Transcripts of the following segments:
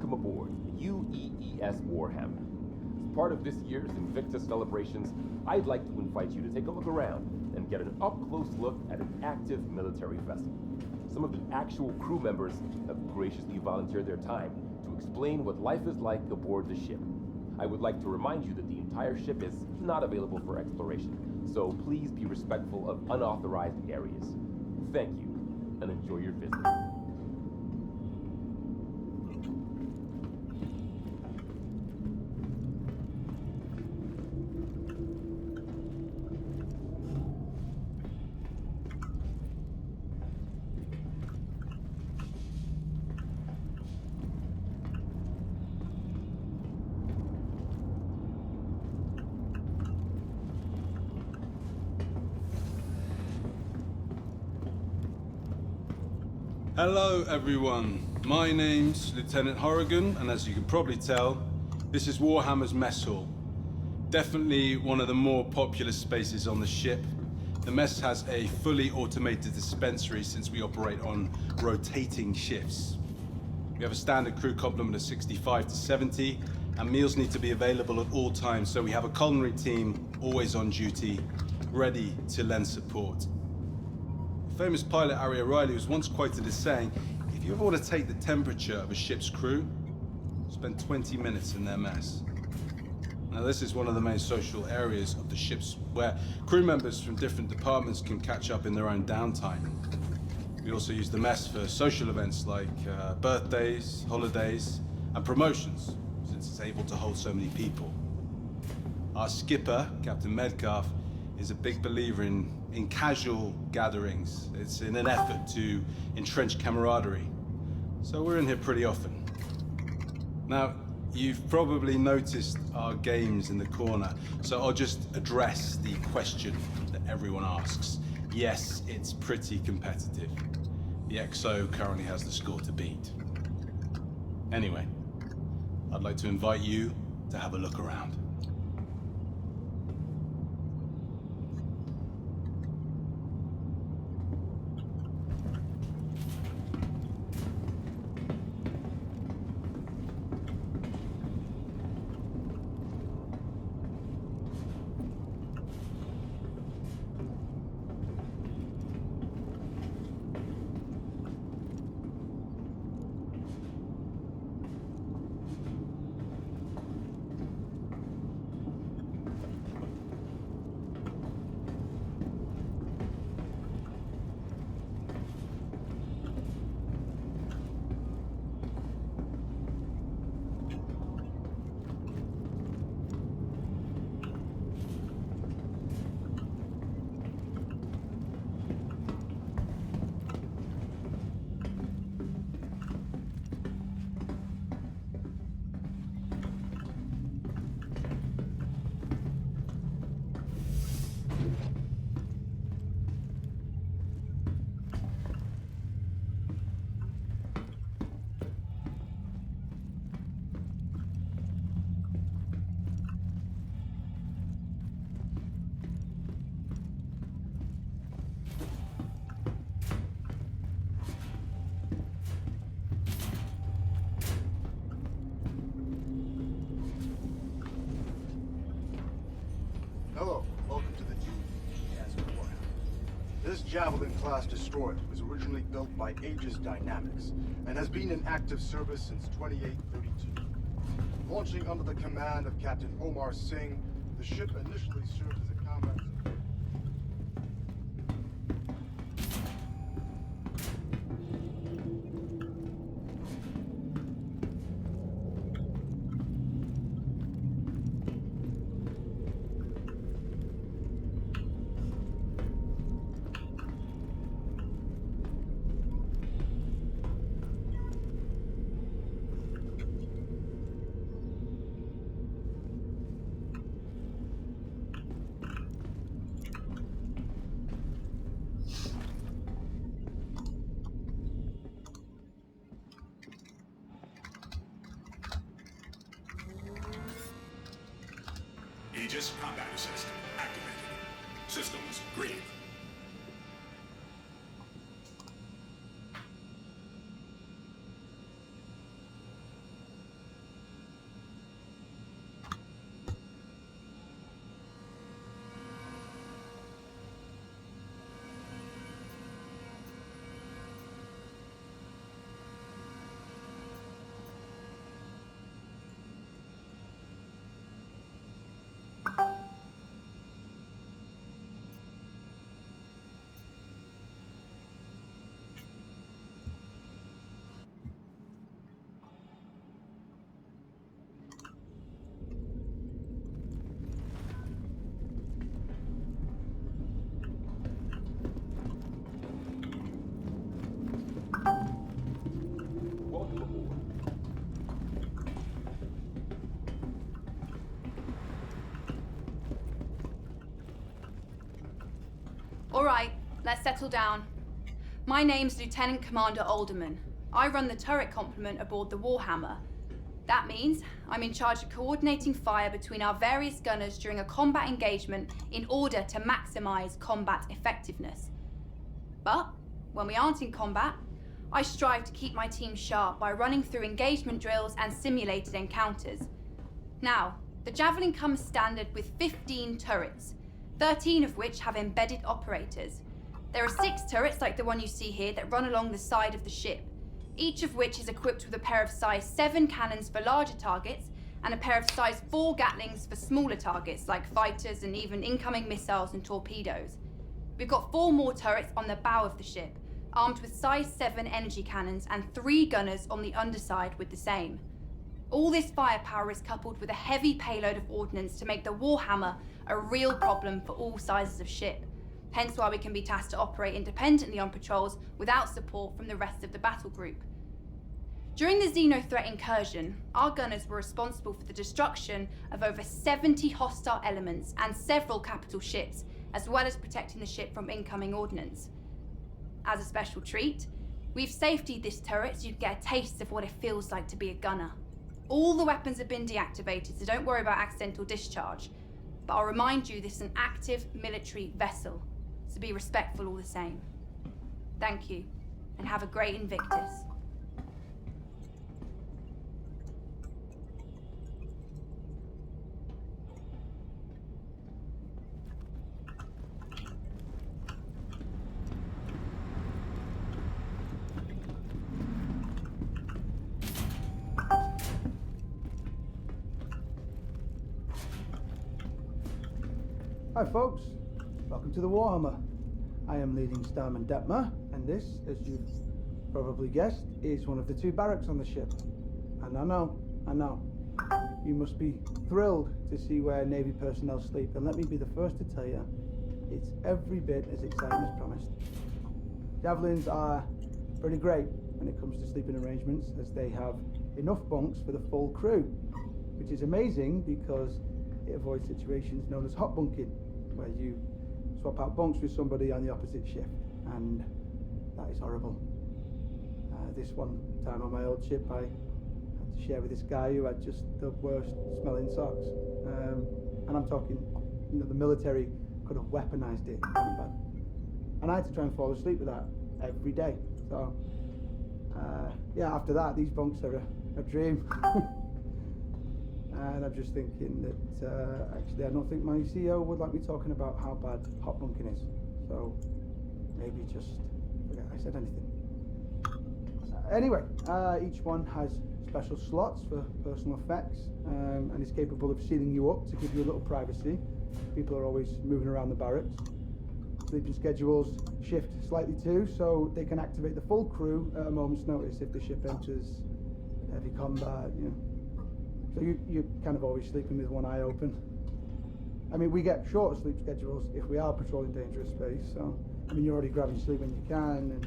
Welcome aboard the UEES Warhammer. As part of this year's Invictus celebrations, I'd like to invite you to take a look around and get an up-close look at an active military vessel. Some of the actual crew members have graciously volunteered their time to explain what life is like aboard the ship. I would like to remind you that the entire ship is not available for exploration, so please be respectful of unauthorized areas. Thank you, and enjoy your visit. Hello everyone, my name's Lieutenant Horrigan, and as you can probably tell, this is Warhammer's mess hall. Definitely one of the more popular spaces on the ship. The mess has a fully automated dispensary since we operate on rotating shifts. We have a standard crew complement of 65 to 70, and meals need to be available at all times, so we have a culinary team always on duty, ready to lend support. Famous pilot Harry O'Reilly was once quoted as saying, if you ever want to take the temperature of a ship's crew, spend 20 minutes in their mess. Now this is one of the main social areas of the ships where crew members from different departments can catch up in their own downtime. We also use the mess for social events like birthdays, holidays, and promotions, since it's able to hold so many people. Our skipper, Captain Medcalf, is a big believer in casual gatherings. It's in an effort to entrench camaraderie. So we're in here pretty often. Now, you've probably noticed our games in the corner, so I'll just address the question that everyone asks. Yes, it's pretty competitive. The XO currently has the score to beat. Anyway, I'd like to invite you to have a look around. Hello, welcome to the UEES Warhammer. This Javelin class destroyer was originally built by Aegis Dynamics and has been in active service since 2832. Launching under the command of Captain Omar Singh, the ship initially served as a combat support. Aegis combat assist activated. Systems green. All right, let's settle down. My name's Lieutenant Commander Alderman. I run the turret complement aboard the Warhammer. That means I'm in charge of coordinating fire between our various gunners during a combat engagement in order to maximize combat effectiveness. But when we aren't in combat, I strive to keep my team sharp by running through engagement drills and simulated encounters. Now, the Javelin comes standard with 15 turrets, 13 of which have embedded operators. There are 6 turrets like the one you see here that run along the side of the ship, each of which is equipped with a pair of size 7 cannons for larger targets and a pair of size 4 Gatlings for smaller targets like fighters and even incoming missiles and torpedoes. We've got 4 more turrets on the bow of the ship, armed with size 7 energy cannons and 3 gunners on the underside with the same. All this firepower is coupled with a heavy payload of ordnance to make the Warhammer a real problem for all sizes of ship. Hence why we can be tasked to operate independently on patrols without support from the rest of the battle group. During the Xeno threat incursion, our gunners were responsible for the destruction of over 70 hostile elements and several capital ships, as well as protecting the ship from incoming ordnance. As a special treat, we've safetied this turret so you can get a taste of what it feels like to be a gunner. All the weapons have been deactivated, so don't worry about accidental discharge. But I'll remind you this is an active military vessel, so be respectful all the same. Thank you, and have a great Invictus. Hi folks, welcome to the Warhammer. I am leading Starman Detmer, and this, as you've probably guessed, is one of the 2 barracks on the ship. And I know, you must be thrilled to see where Navy personnel sleep, and let me be the first to tell you, it's every bit as exciting as promised. Javelins are pretty great when it comes to sleeping arrangements, as they have enough bunks for the full crew, which is amazing because it avoids situations known as hot bunking, where you swap out bunks with somebody on the opposite shift, and that is horrible. This one time on my old ship, I had to share with this guy who had just the worst smelling socks, and I'm talking, the military could have weaponized it, and I had to try and fall asleep with that every day. So yeah, after that, these bunks are a dream. And I'm just thinking that actually I don't think my CEO would like me talking about how bad hot bunking is. So maybe just forget I said anything. Anyway, each one has special slots for personal effects, and is capable of sealing you up to give you a little privacy. People are always moving around the barracks. Sleeping schedules shift slightly too, so they can activate the full crew at a moment's notice if the ship enters heavy combat, So you're kind of always sleeping with one eye open. I mean, we get shorter sleep schedules if we are patrolling dangerous space, so, you're already grabbing sleep when you can, and...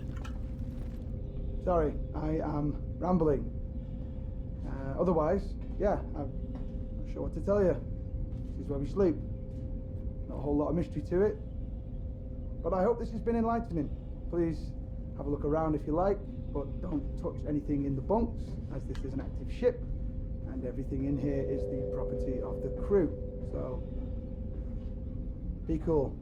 Sorry, I am rambling. Otherwise, yeah, I'm not sure what to tell you. This is where we sleep. Not a whole lot of mystery to it. But I hope this has been enlightening. Please have a look around if you like, but don't touch anything in the bunks, as this is an active ship. And everything in here is the property of the crew, so be cool.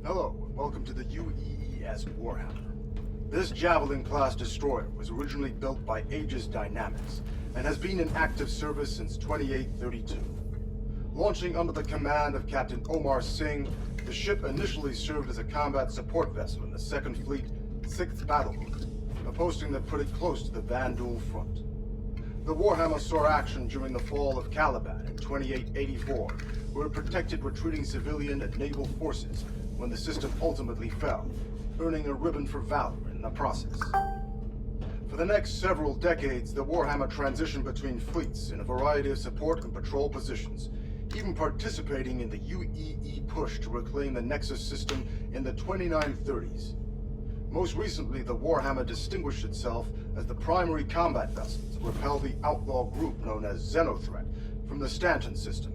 Hello, and welcome to the UEES Warhammer. This Javelin-class destroyer was originally built by Aegis Dynamics and has been in active service since 2832. Launching under the command of Captain Omar Singh, the ship initially served as a combat support vessel in the 2nd Fleet, 6th Battle Group, a posting that put it close to the Vandal front. The Warhammer saw action during the fall of Caliban in 2884, where it protected retreating civilian and naval forces when the system ultimately fell, earning a ribbon for valor in the process. For the next several decades, the Warhammer transitioned between fleets in a variety of support and patrol positions, even participating in the UEE push to reclaim the Nexus system in the 2930s. Most recently, the Warhammer distinguished itself as the primary combat vessel to repel the outlaw group known as Xenothreat from the Stanton system.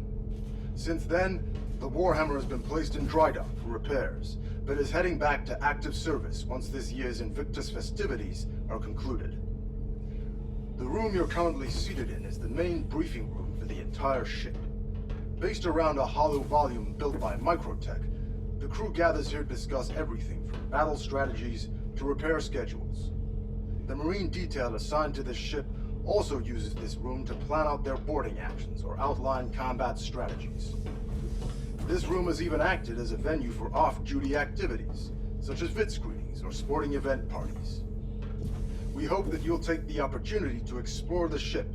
Since then, the Warhammer has been placed in dry dock for repairs, but is heading back to active service once this year's Invictus festivities are concluded. The room you're currently seated in is the main briefing room for the entire ship. Based around a hollow volume built by Microtech, the crew gathers here to discuss everything from battle strategies to repair schedules. The Marine detail assigned to this ship also uses this room to plan out their boarding actions or outline combat strategies. This room has even acted as a venue for off-duty activities, such as vid screenings or sporting event parties. We hope that you'll take the opportunity to explore the ship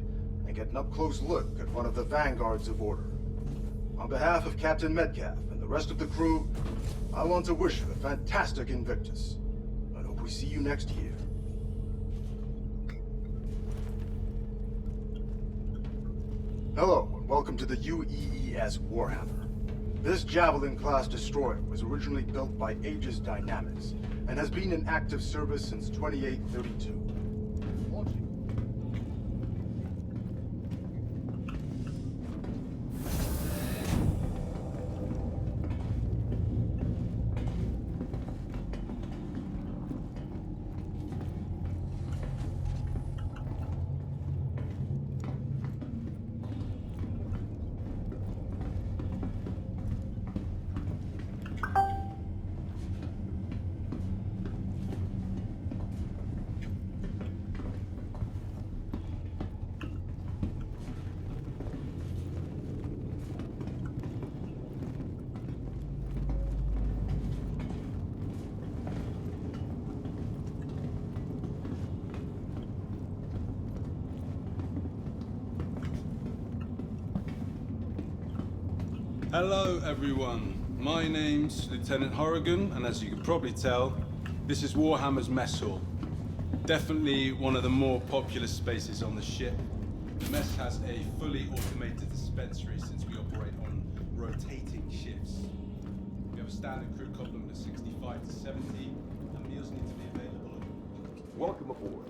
and get an up-close look at one of the vanguards of order. On behalf of Captain Metcalf and the rest of the crew, I want to wish you a fantastic Invictus. I hope we see you next year. Hello, and welcome to the UEES Warhammer. This Javelin-class destroyer was originally built by Aegis Dynamics and has been in active service since 2832. Launching. Hello everyone, my name's Lieutenant Horrigan, and as you can probably tell, this is Warhammer's mess hall. Definitely one of the more popular spaces on the ship. The mess has a fully automated dispensary since we operate on rotating shifts. We have a standard crew complement of 65 to 70, and meals need to be available. Welcome aboard.